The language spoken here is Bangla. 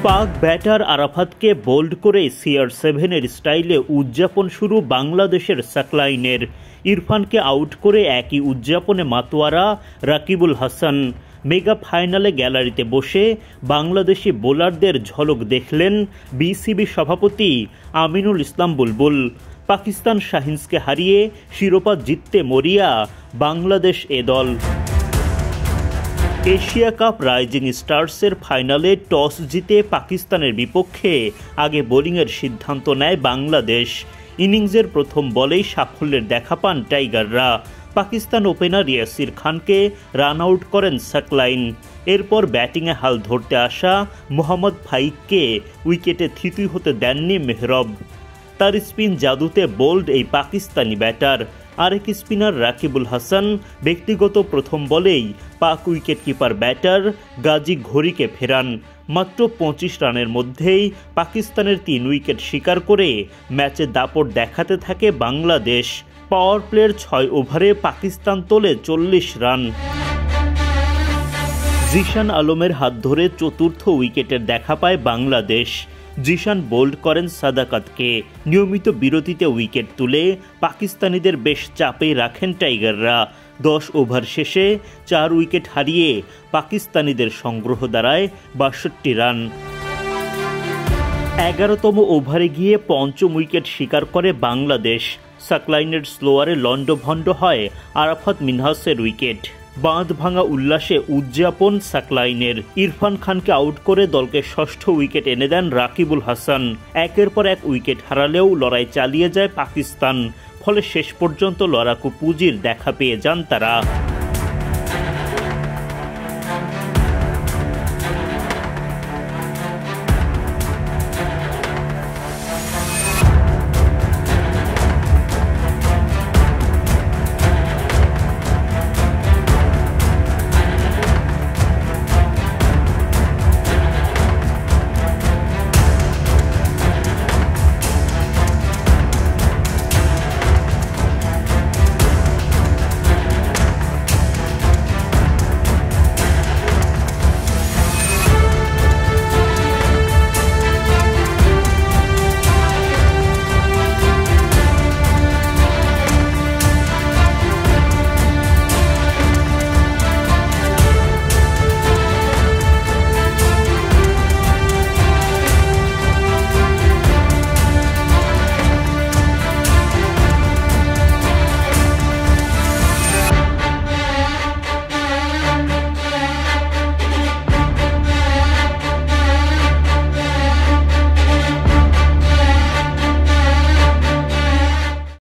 পাক ব্যাটার আরাফাতকে বোল্ড করে CR7 স্টাইলে উদযাপন শুরু বাংলাদেশের সাকলাইনের। ইরফানকে আউট করে একই উদযাপনে মাতোয়ারা রাকিবুল হাসান। মেগা ফাইনালে গ্যালারিতে বসে বাংলাদেশি বোলারদের ঝলক দেখলেন বিসিবি সভাপতি আমিনুল ইসলাম বুলবুল। পাকিস্তান শাহিনসকে হারিয়ে শিরোপা জিততে মরিয়া বাংলাদেশ এ দল। এশিয়া কাপ রাইজিং স্টার্সের ফাইনালে টস জিতে পাকিস্তানের বিপক্ষে আগে বোলিংয়ের সিদ্ধান্ত নেয় বাংলাদেশ। ইনিংসের প্রথম বলেই সাফল্যের দেখা পান টাইগাররা। পাকিস্তান ওপেনার ইয়াসির খানকে রান আউট করেন সাকলাইন। এরপর ব্যাটিংয়ে হাল ধরতে আসা মোহাম্মদ ফাইককে উইকেটে থিতু হতে দেননি মেহরব। তার স্পিন জাদুতে বোল্ড এই পাকিস্তানি ব্যাটার। আরেক স্পিনার রাকিবুল হাসান ব্যক্তিগত প্রথম বলেই পাক উইকেটকিপার ব্যাটার গাজী ঘড়িকে ফেরান। মাত্র 25 রানের মধ্যেই পাকিস্তানের 3 উইকেট শিকার করে ম্যাচে দাপট দেখাতে থাকে বাংলাদেশ। পাওয়ার প্লের 6 ওভারে পাকিস্তান তোলে 40 রান। জিশান আলমের হাত ধরে চতুর্থ উইকেটের দেখা পায় বাংলাদেশ। জিশান বোল্ড করেন সাদাকাতকে। নিয়মিত বিরতিতে উইকেট তুলে পাকিস্তানিদের বেশ চাপে রাখেন টাইগাররা। 10 ওভার শেষে 4 উইকেট হারিয়ে পাকিস্তানিদের সংগ্রহ দাঁড়ায় 62 রান। 11তম ওভারে গিয়ে পঞ্চম উইকেট শিকার করে বাংলাদেশ। সাকলাইনের স্লোয়ারে লন্ডভন্ড হয় আরাফাত মিনহাসের উইকেট। বাঁধ ভাঙা উল্লাসে উদযাপন সাকলাইনের। ইরফান খানকে আউট করে দলকে ষষ্ঠ উইকেট এনে দেন রাকিবুল হাসান। একের পর এক উইকেট হারালেও লড়াই চালিয়ে যায় পাকিস্তান। ফলে শেষ পর্যন্ত লড়াকু পুঁজির দেখা পেয়ে যান তারা।